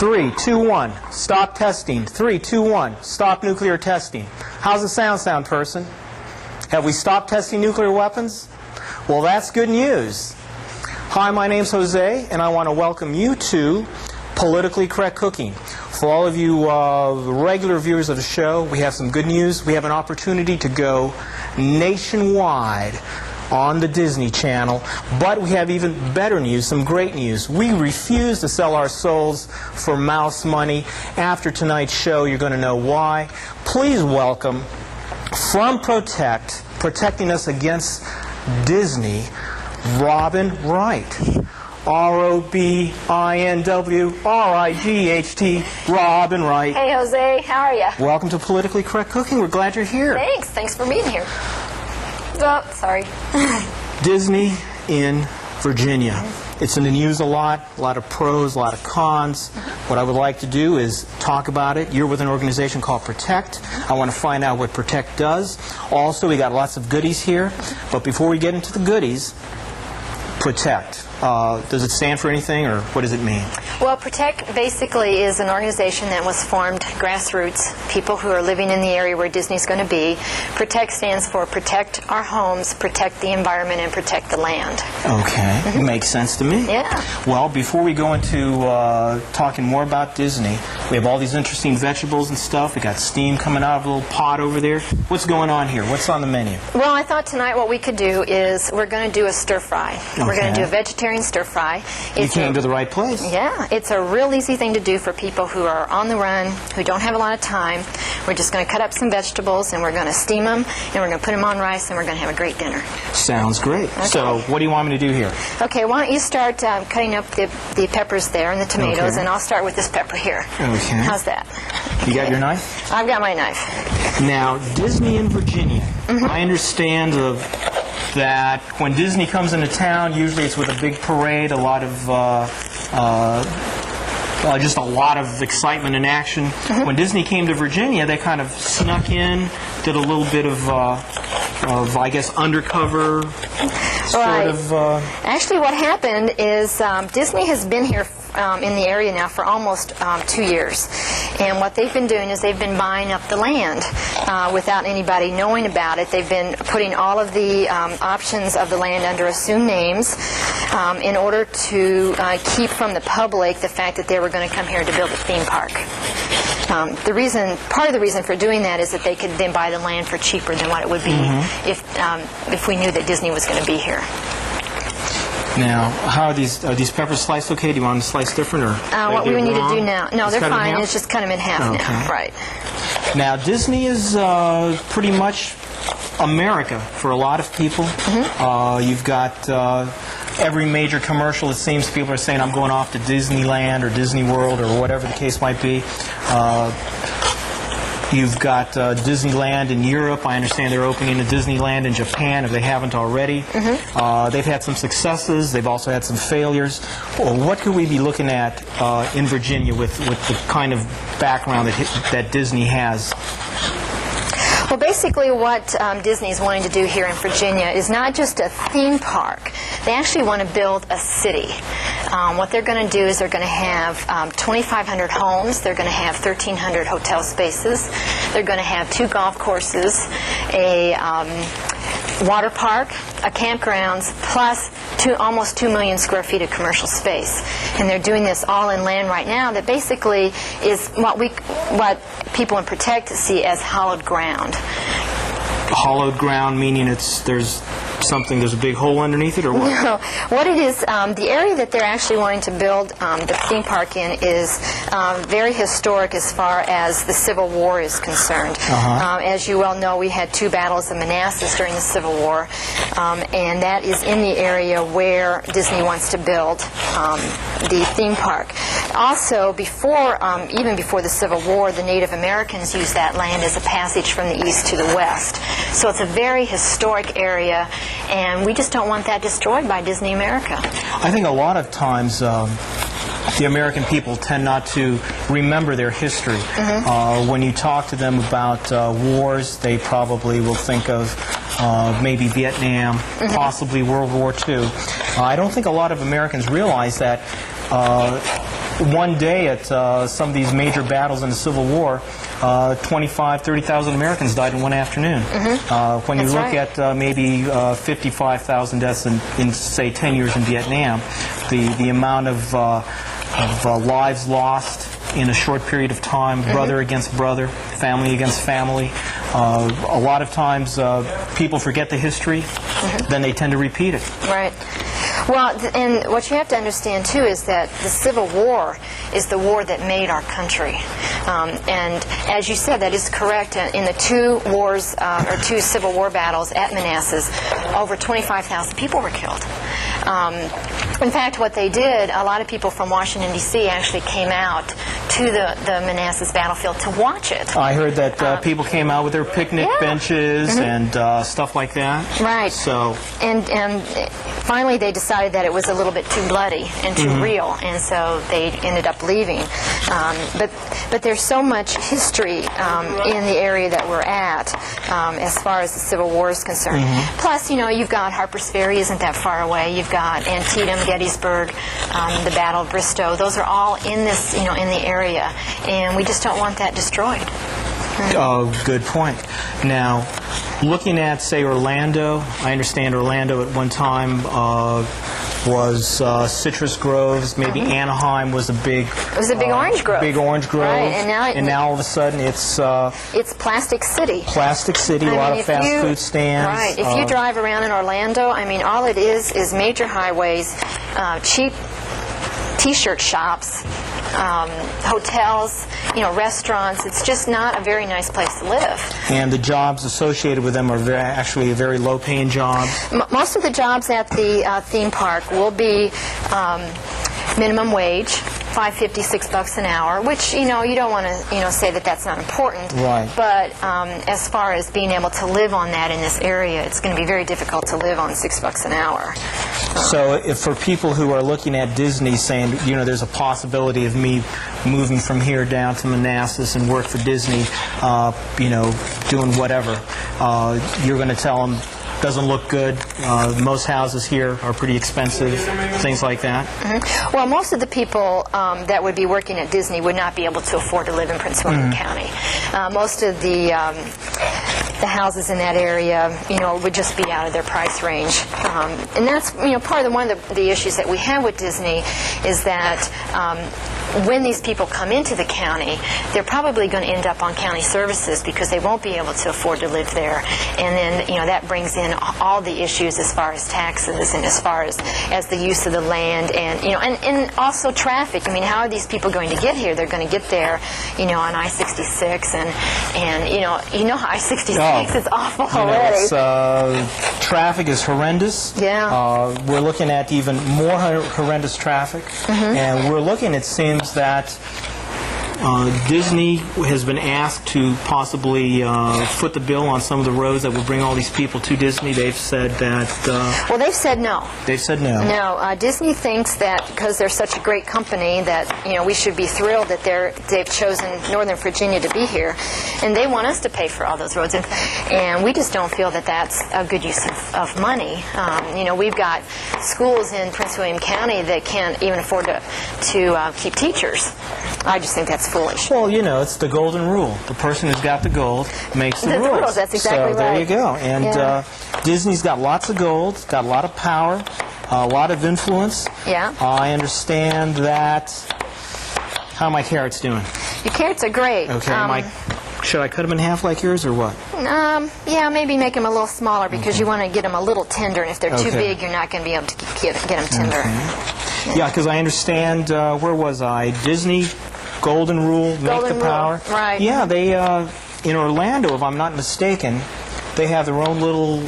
3, 2, 1. Stop testing. 3, 2, 1. Stop nuclear testing. How's the sound, person? Have we stopped testing nuclear weapons? Well, that's good news. Hi, my name's Jose, and I want to welcome you to Politically Correct Cooking. For all of you regular viewers of the show, we have some good news. We have an opportunity to go nationwide on the Disney Channel, but we have even better news, some great news. We refuse to sell our souls for mouse money. After tonight's show, you're going to know why. Please welcome, from Protect, protecting us against Disney, Robin Wright. R-O-B-I-N-W-R-I-G-H-T, Robin Wright. Hey, Jose. How are you? Welcome to Politically Correct Cooking. We're glad you're here. Thanks. Thanks for being here. Oh, sorry. Disney in Virginia. It's in the news a lot of pros, a lot of cons. What I would like to do is talk about it. You're with an organization called Protect. I want to find out what Protect does. Also, we got lots of goodies here. But before we get into the goodies, Protect. Does it stand for anything, or what does it mean? Well, Protect basically is an organization that was formed grassroots, people who are living in the area where Disney's going to be. Protect stands for protect our homes, protect the environment, and protect the land. Okay. Makes sense to me. Yeah. Well, before we go into talking more about Disney, we have all these interesting vegetables and stuff. We got steam coming out of a little pot over there. What's going on here? What's on the menu? Well, I thought tonight what we could do is we're going to do a stir fry. Okay. We're going to do a vegetarian stir fry. You came to the right place. Yeah, it's a real easy thing to do for people who are on the run, who don't have a lot of time. We're just going to cut up some vegetables, and we're going to steam them, and we're going to put them on rice, and we're going to have a great dinner. Sounds great. Okay. So what do you want me to do here? Okay, why don't you start cutting up the peppers there and the tomatoes, okay, and I'll start with this pepper here. Okay. How's that? You got your knife? I've got my knife. Now, Disney in Virginia. I understand that when Disney comes into town, usually it's with a big parade, a lot of just a lot of excitement and action. When Disney came to Virginia, they kind of snuck in, did a little bit of I guess, undercover sort of... Actually, what happened is Disney has been here in the area now for almost 2 years. And what they've been doing is they've been buying up the land without anybody knowing about it. They've been putting all of the options of the land under assumed names in order to keep from the public the fact that they were going to come here to build a theme park. Part of the reason for doing that is that they could then buy the land for cheaper than what it would be if we knew that Disney was going to be here. Now, how are these peppers sliced okay? Do you want them sliced different, or what we need to do now? No, they're fine. It's just cut them in half now. Right. Now, Disney is pretty much America for a lot of people. You've got every major commercial, it seems people are saying, I'm going off to Disneyland or Disney World or whatever the case might be. You've got Disneyland in Europe. I understand they're opening a Disneyland in Japan if they haven't already. They've had some successes. They've also had some failures. Well, what could we be looking at in Virginia with the kind of background that Disney has? Well, basically what Disney is wanting to do here in Virginia is not just a theme park. They actually want to build a city. What they're going to do is they're going to have 2,500 homes. They're going to have 1,300 hotel spaces. They're going to have 2 golf courses, a water park, a campgrounds, plus almost 2 million square feet of commercial space. And they're doing this all in land right now that basically is what people in Protect see as hallowed ground. Hollowed ground meaning there's a big hole underneath it, or what? No. What it is, the area that they're actually wanting to build the theme park in is very historic as far as the Civil War is concerned. As you well know, we had 2 battles of Manassas during the Civil War, and that is in the area where Disney wants to build the theme park. Also, even before the Civil War, the Native Americans used that land as a passage from the east to the west. So it's a very historic area, and we just don't want that destroyed by Disney America. I think a lot of times the American people tend not to remember their history. When you talk to them about wars, they probably will think of maybe Vietnam, possibly World War II. I don't think a lot of Americans realize that one day at some of these major battles in the Civil War, 30,000 Americans died in one afternoon. When you That's look right. at maybe 55,000 deaths in, say, 10 years in Vietnam, the amount of lives lost in a short period of time, brother against brother, family against family. A lot of times people forget the history, then they tend to repeat it. Right. Well, and what you have to understand, too, is that the Civil War is the war that made our country. And as you said, that is correct. In the two wars, or two Civil War battles at Manassas, over 25,000 people were killed. In fact, what they did, a lot of people from Washington, D.C. actually came out to the Manassas battlefield to watch it. I heard that people came out with their picnic benches and stuff like that. Right. So, and finally they decided that it was a little bit too bloody and too real, and so they ended up leaving. But there's so much history in the area that we're at as far as the Civil War is concerned. Plus, you know, you've got Harper's Ferry isn't that far away. You've got Antietam, Gettysburg, the Battle of Bristow. Those are all in this, you know, in the area, and we just don't want that destroyed. good point. Now, looking at, say, Orlando, I understand Orlando at one time was citrus groves. Maybe Anaheim was a big... It was a big orange grove. Big orange grove. Right, and now all of a sudden it's... it's Plastic City. Plastic City, a lot of fast food stands. Right. If you drive around in Orlando, I mean, all it is major highways, cheap T-shirt shops, hotels, you know, restaurants. It's just not a very nice place to live. And the jobs associated with them are actually very low-paying jobs. Most of the jobs at the theme park will be minimum wage, $5.50, $6 an hour, which, you know, you don't want to, you know, say that that's not important. Right. But as far as being able to live on that in this area, it's going to be very difficult to live on $6 an hour. So if for people who are looking at Disney saying, you know, there's a possibility of me moving from here down to Manassas and work for Disney, you know, doing whatever, you're going to tell them, doesn't look good. Most houses here are pretty expensive, things like that. Well, most of the people that would be working at Disney would not be able to afford to live in Prince William County. Most of the houses in that area, you know, would just be out of their price range. And that's, you know, part of one of the issues that we have with Disney is that when these people come into the county, they're probably going to end up on county services because they won't be able to afford to live there. And then, you know, that brings in all the issues as far as taxes and as far as the use of the land and, you know, and also traffic. I mean, how are these people going to get here? They're going to get there, you know, on I-66 and you know how I-66 is awful already. Traffic is horrendous. Yeah. We're looking at even more horrendous traffic. And we're looking, it seems, that Disney has been asked to possibly foot the bill on some of the roads that will bring all these people to Disney. They've said that... well, they've said no. They've said no. No, Disney thinks that because they're such a great company that, you know, we should be thrilled that they've chosen Northern Virginia to be here, and they want us to pay for all those roads. And we just don't feel that that's a good use of money. You know, we've got schools in Prince William County that can't even afford to keep teachers. I just think that's foolish. Well, you know, it's the golden rule. The person who's got the gold makes the rules. That's exactly right. So there you go. And yeah. Disney's got lots of gold, got a lot of power, a lot of influence. Yeah. I understand that. How are my carrots doing? Your carrots are great. Okay. Should I cut them in half like yours or what? Yeah, maybe make them a little smaller because you want to get them a little tender. And if they're too big, you're not going to be able to get them tender. Okay. Yeah, because I understand, where was I? Disney, golden rule, make the power. Right. Yeah, they, in Orlando, if I'm not mistaken, they have their own little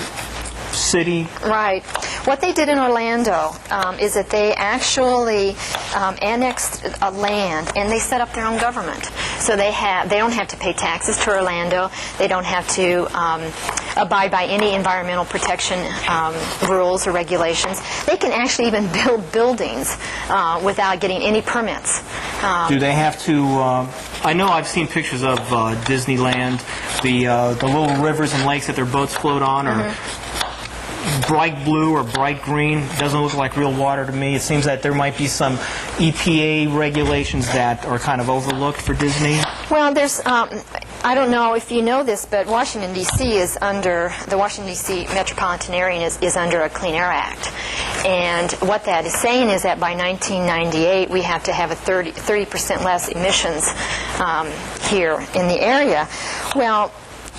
city. Right. What they did in Orlando is that they actually annexed land and they set up their own government. So they don't have to pay taxes to Orlando. They don't have to abide by any environmental protection rules or regulations. They can actually even build buildings without getting any permits. Do they have to... I know I've seen pictures of Disneyland. The little rivers and lakes that their boats float on are bright blue or bright green. It doesn't look like real water to me. It seems that there might be some EPA regulations that are kind of overlooked for Disney? Well, there's, I don't know if you know this, but Washington, D.C. is under, the Washington, D.C. metropolitan area is under a Clean Air Act. And what that is saying is that by 1998, we have to have a 30% less emissions here in the area. Well,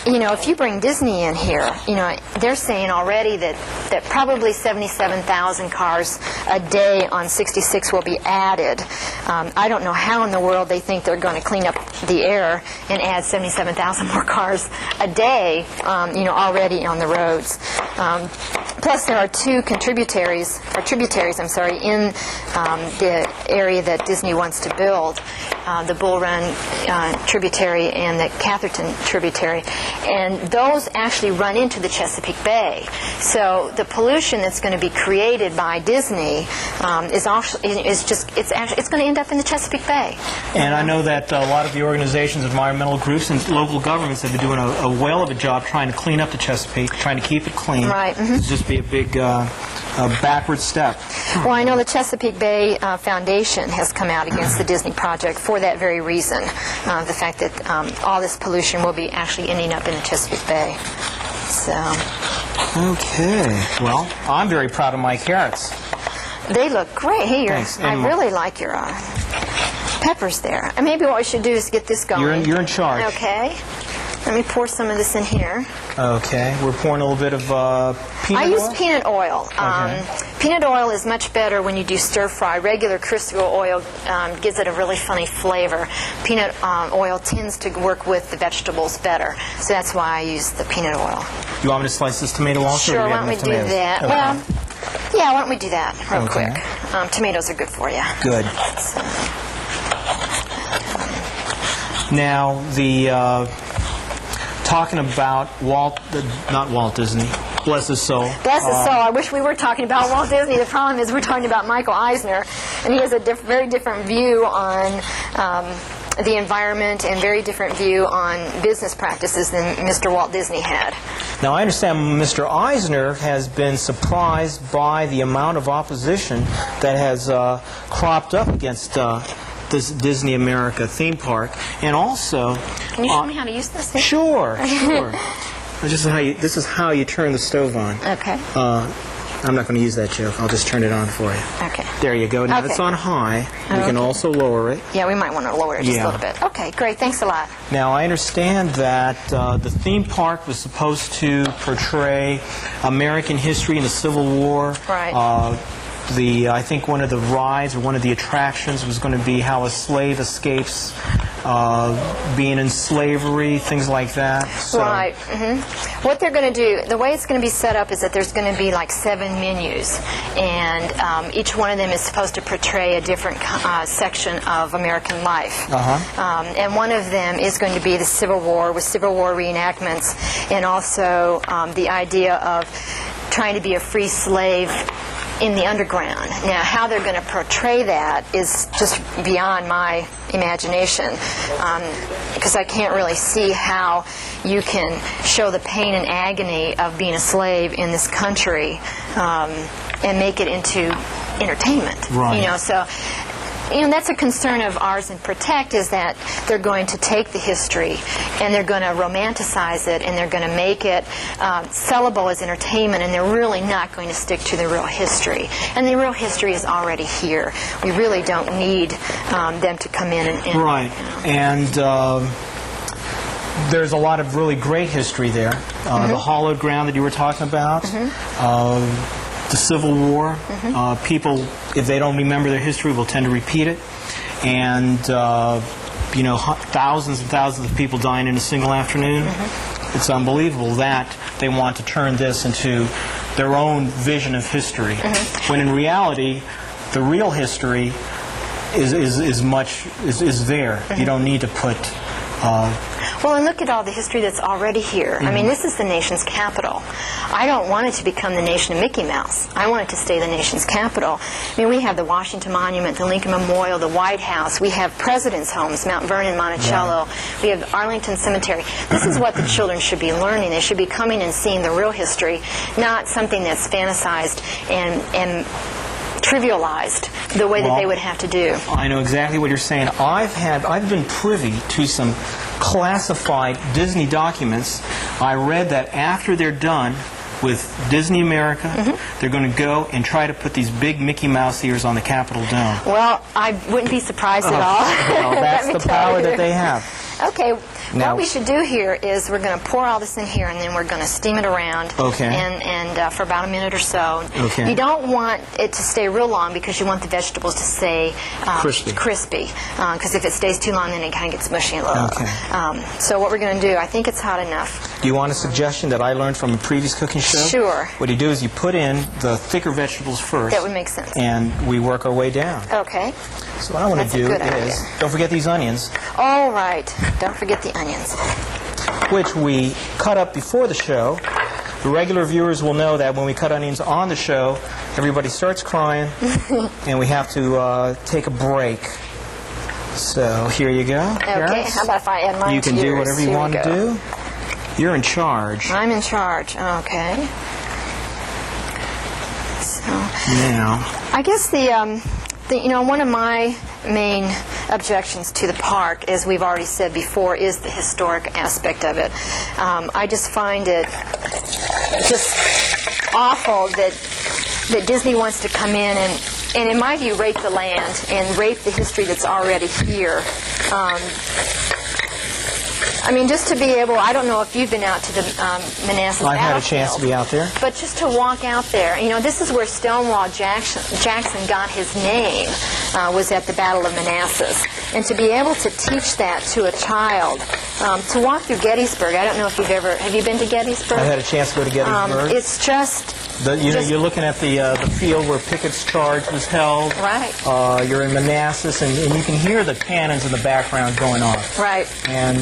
you know, if you bring Disney in here, you know, they're saying already that probably 77,000 cars a day on 66 will be added. I don't know how in the world they think they're going to clean up the air and add 77,000 more cars a day, you know, already on the roads. Plus, there are two tributaries, I'm sorry, in the area that Disney wants to build, the Bull Run tributary and the Catherton tributary, and those actually run into the Chesapeake Bay. So the pollution that's going to be created by Disney is going to end up in the Chesapeake Bay. And I know that a lot of the organizations, environmental groups, and local governments have been doing a whale of a job trying to clean up the Chesapeake, trying to keep it clean. Right. Mm-hmm. It's just be a big backward step. Well, I know the Chesapeake Bay Foundation has come out against the Disney project for that very reason, the fact that all this pollution will be actually ending up in the Chesapeake Bay. So. Okay. Well, I'm very proud of my carrots. They look great. Hey, Thanks. I really like your peppers there. And maybe what we should do is get this going. You're in charge. Okay. Let me pour some of this in here. Okay. We're pouring a little bit of peanut oil? I use peanut oil. Okay. Peanut oil is much better when you do stir fry. Regular Crisco oil gives it a really funny flavor. Peanut oil tends to work with the vegetables better. So that's why I use the peanut oil. You want me to slice this tomato also? Sure, why don't we do that? Okay. Well, yeah, why don't we do that real Okay. quick? Tomatoes are good for you. Good. So. Now, talking about not Walt Disney, bless his soul. Bless his soul. I wish we were talking about Walt Disney. The problem is we're talking about Michael Eisner, and he has a very different view on the environment and very different view on business practices than Mr. Walt Disney had. Now, I understand Mr. Eisner has been surprised by the amount of opposition that has cropped up against this Disney America theme park, and also... Can you show me how to use this? Sure, sure. This is how you turn the stove on. Okay. I'm not going to use that joke. I'll just turn it on for you. Okay. There you go. Now Okay. it's on high. We can also lower it. Yeah, we might want to lower it just Yeah. a little bit. Okay, great. Thanks a lot. Now, I understand that the theme park was supposed to portray American history and the Civil War. Right. I think one of the rides or one of the attractions was going to be how a slave escapes being in slavery, things like that. So, Right. Mm-hmm. What they're going to do, the way it's going to be set up is that there's going to be like 7 menus, and each one of them is supposed to portray a different section of American life. And one of them is going to be the Civil War, with Civil War reenactments, and also the idea of trying to be a free slave in the underground. Now, how they're going to portray that is just beyond my imagination, because I can't really see how you can show the pain and agony of being a slave in this country and make it into entertainment. Right. You know, so that's a concern of ours in Protect, is that they're going to take the history and they're going to romanticize it and they're going to make it sellable as entertainment, and they're really not going to stick to the real history. And the real history is already here. We really don't need them to come in and right. And there's a lot of really great history there. The hollowed ground that you were talking about. The Civil War. People, if they don't remember their history, will tend to repeat it. And, thousands and thousands of people dying in a single afternoon. It's unbelievable that they want to turn this into their own vision of history. When in reality, the real history is there. You don't need to put... Well, and look at all the history that's already here. I mean, this is the nation's capital. I don't want it to become the nation of Mickey Mouse. I want it to stay the nation's capital. I mean, we have the Washington Monument, the Lincoln Memorial, the White House. We have presidents' homes, Mount Vernon, Monticello. We have Arlington Cemetery. This is what the children should be learning. They should be coming and seeing the real history, not something that's fantasized and trivialized the way that Well, they would have to do. I know exactly what you're saying. I've been privy to some classified Disney documents. I read that after they're done with Disney America, they're going to go and try to put these big Mickey Mouse ears on the Capitol Dome. Well, I wouldn't be surprised at all. Well, that's Let me the tell power you. that they have. Okay, Now- what we should do here is we're going to pour all this in here, and then we're going to steam it around. Okay. And for about a minute or so. Okay. You don't want it to stay real long because you want the vegetables to stay Crispy. Because if it stays too long, then it kind of gets mushy. Okay. So what we're going to do, I think it's hot enough. Do you want a suggestion that I learned from a previous cooking show? Sure. What you do is you put in the thicker vegetables first. That would make sense. And we work our way down. Okay. So what I want That's to a do good is, idea. don't forget these onions, All right. Don't forget the onions. which we cut up before the show. The regular viewers will know that when we cut onions on the show, everybody starts crying, and we have to take a break. So here you go. Okay. Carrots. How about if I add mine You can to do yours? whatever you Here we want to go. do. You're in charge. I'm in charge. Okay. So, Now, I guess one of my main objections to the park, as we've already said before, is the historic aspect of it. I just find it just awful that Disney wants to come in and in my view, rape the land and rape the history that's already here. I mean, just to be able, I don't know if you've been out to the Manassas I've had a battlefield, chance to be out there. but just to walk out there, this is where Stonewall Jackson got his name, was at the Battle of Manassas. And to be able to teach that to a child, to walk through Gettysburg, I don't know if have you been to Gettysburg? I've had a chance to go to Gettysburg. It's just... You're looking at the field where Pickett's charge was held. Right. You're in Manassas, and you can hear the cannons in the background going off. Right. And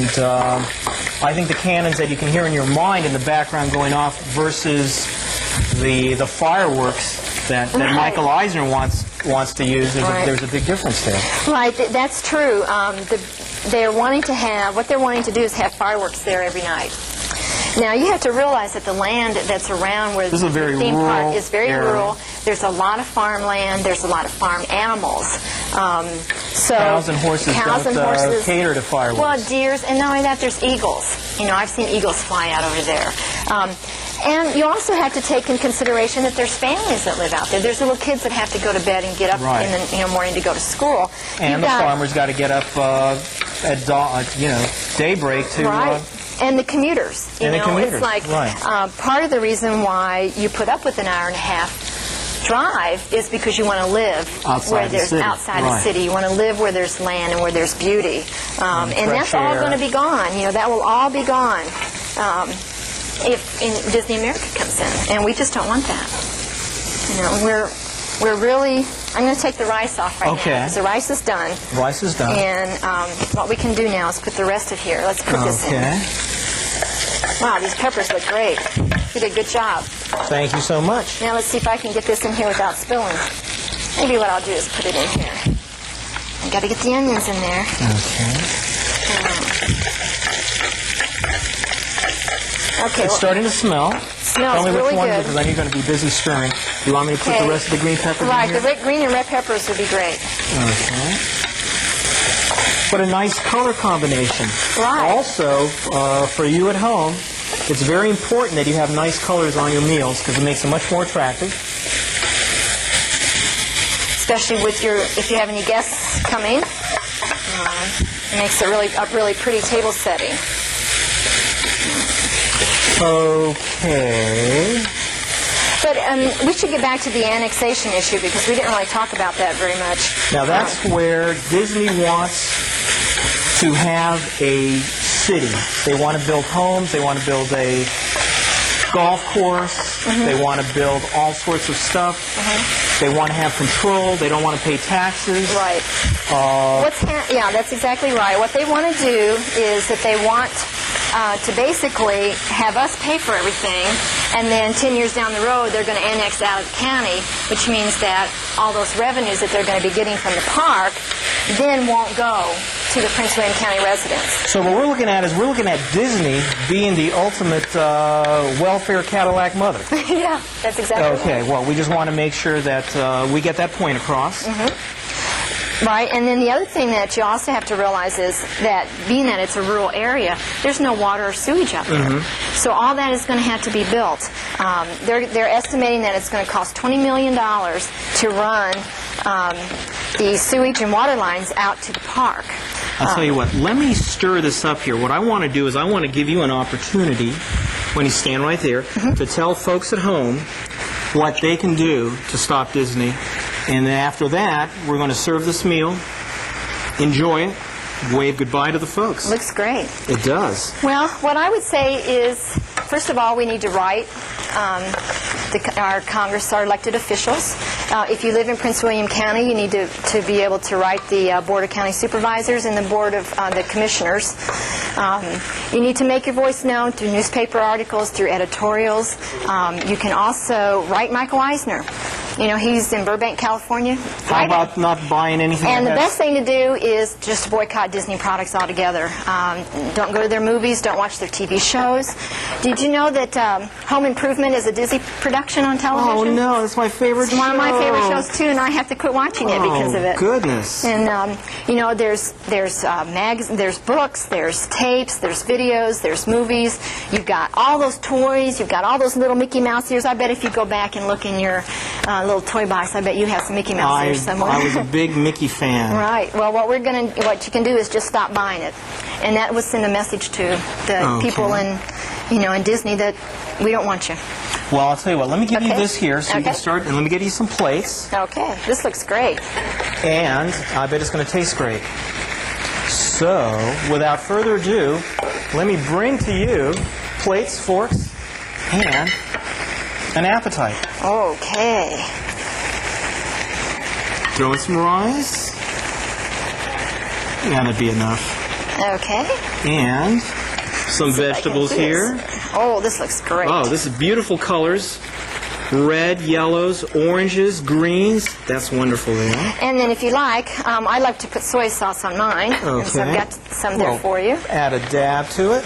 I think the cannons that you can hear in your mind in the background going off versus the fireworks that Right. Michael Eisner wants to use, there's a big difference there. Right, that's true. What they're wanting to do is have fireworks there every night. Now, you have to realize that the land that's around where This is a very the theme rural park is very area. rural. There's a lot of farmland. There's a lot of farm animals. So Cows and horses don't cater to fireworks. Well, deers, and not only that, there's eagles. I've seen eagles fly out over there. And you also have to take in consideration that there's families that live out there. There's little kids that have to go to bed and get up Right. in the morning to go to school. And the farmer's got to get up at dawn, daybreak to... Right. And the commuters. commuters, It's like right. part of the reason why you put up with an hour-and-a-half drive is because you want to live Outside where the there's city, outside right. the city. You want to live where there's land and where there's beauty. And that's fresh all air. going to be gone. That will all be gone if Disney America comes in. And we just don't want that. We're really... I'm going to take the rice off right now because the rice is done. Rice is done. And what we can do now is put the rest of here. Let's put this in. Okay. Wow, these peppers look great. You did a good job. Thank you so much. Now let's see if I can get this in here without spilling. Maybe what I'll do is put it in here. I've got to get the onions in there. Okay. It's starting to smell. Smells Tell me which really one, good. because I know you're going to be busy stirring. Do you want me to put the rest of the green peppers Right, in here? the green and red peppers would be great. Okay. What a nice color combination. Right. Also, for you at home, it's very important that you have nice colors on your meals because it makes them much more attractive. Especially if you have any guests coming. It makes it a really pretty table setting. Okay. But we should get back to the annexation issue because we didn't really talk about that very much. Now that's where Disney wants to have a city. They want to build homes. They want to build a golf course. They want to build all sorts of stuff. They want to have control. They don't want to pay taxes. Right. Yeah, that's exactly right. What they want to do is that they want to basically have us pay for everything, and then 10 years down the road, they're going to annex out of the county, which means that all those revenues that they're going to be getting from the park then won't go to the Prince William County residents. So what we're looking at is we're looking at Disney being the ultimate welfare Cadillac mother. Yeah, that's exactly Okay, right. well, we just want to make sure that we get that point across. Right, and then the other thing that you also have to realize is that being that it's a rural area, there's no water or sewage out there. So all that is going to have to be built. They're estimating that it's going to cost $20 million to run the sewage and water lines out to the park. I'll tell you what, let me stir this up here. What I want to do is I want to give you an opportunity, when you stand right there, to tell folks at home what they can do to stop Disney. And then after that, we're going to serve this meal, enjoy it, wave goodbye to the folks. Looks great. It does. Well, what I would say is, first of all, we need to write our Congress, our elected officials. If you live in Prince William County, you need to be able to write the Board of County Supervisors and the Board of the Commissioners. You need to make your voice known through newspaper articles, through editorials. You can also write Michael Eisner. You know, he's in Burbank, California. How about not buying anything? And the that has- best thing to do is just boycott Disney products altogether. Don't go to their movies, don't watch their TV shows. Did you know that Home Improvement is a Disney production on television? Oh, no, that's my favorite show. It's one of my favorite shows, too, and I have to quit watching it because of it. Oh, goodness. And, you know, there's books, there's tapes, there's videos, there's movies. You've got all those toys, you've got all those little Mickey Mouse ears. I bet if you go back and look in your little toy box, I bet you have some Mickey Mouse ears somewhere. I was a big Mickey fan. Right. Well, what you can do is just stop buying it, and that would send a message to the people in Disney that we don't want you. Well, I'll tell you what. Let me give you Okay. this here so you can Okay. start, and let me get you some plates. Okay. This looks great. And I bet it's going to taste great. So, without further ado, let me bring to you plates, forks, and an appetite. Okay. Throw in some rice. That'd be enough. Okay. And some See if I can vegetables do this. here. Oh, this looks great. Oh, this is beautiful colors. Red, yellows, oranges, greens. That's wonderful there. And then if you like, I like to put soy sauce on mine. And so I've Okay. got some there for you. Add a dab to it.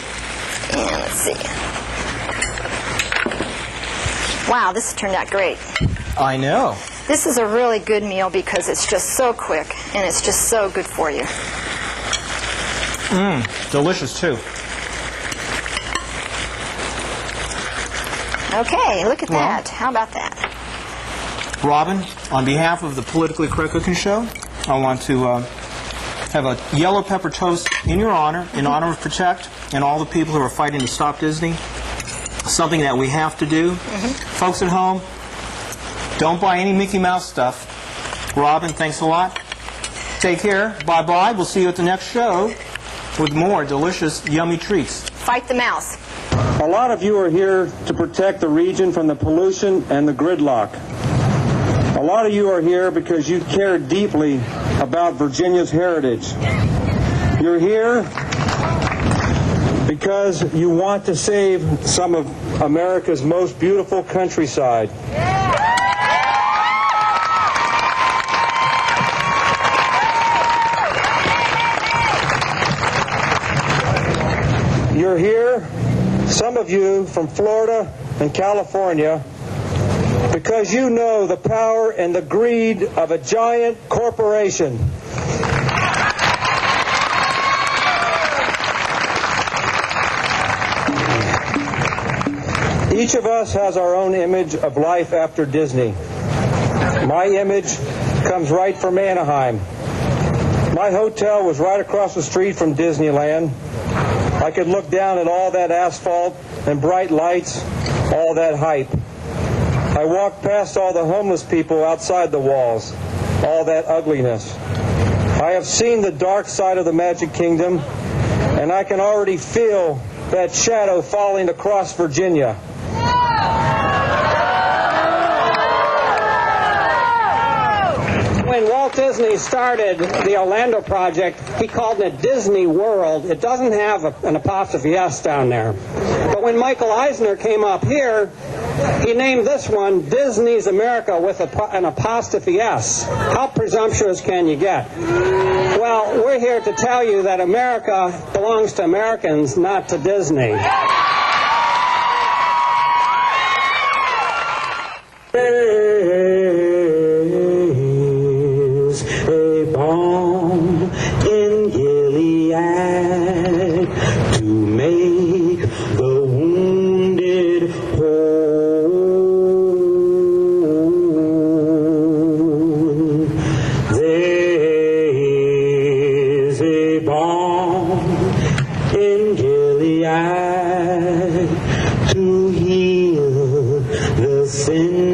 And let's see. Wow, this turned out great. I know. This is a really good meal because it's just so quick and it's just so good for you. Delicious, too. Okay, look at Well. that. How about that? Robin, on behalf of the Politically Correct Cooking Show, I want to have a yellow pepper toast in your honor, in honor of Protect and all the people who are fighting to stop Disney. Something that we have to do. Folks at home, don't buy any Mickey Mouse stuff. Robin, thanks a lot. Take care. Bye-bye. We'll see you at the next show with more delicious, yummy treats. Fight the mouse. A lot of you are here to protect the region from the pollution and the gridlock. A lot of you are here because you care deeply about Virginia's heritage. You're here because you want to save some of America's most beautiful countryside. You're here, some of you from Florida and California, because you know the power and the greed of a giant corporation. Each of us has our own image of life after Disney. My image comes right from Anaheim. My hotel was right across the street from Disneyland. I could look down at all that asphalt and bright lights, all that hype. I walked past all the homeless people outside the walls, all that ugliness. I have seen the dark side of the Magic Kingdom, and I can already feel that shadow falling across Virginia. When Walt Disney started the Orlando project, he called it Disney World. It doesn't have an apostrophe S down there. But when Michael Eisner came up here, He named this one Disney's America with an apostrophe S. How presumptuous can you get? Well, we're here to tell you that America belongs to Americans, not to Disney. There's a balm in Gilead to make the wounded whole. There's a balm in Gilead to heal the sin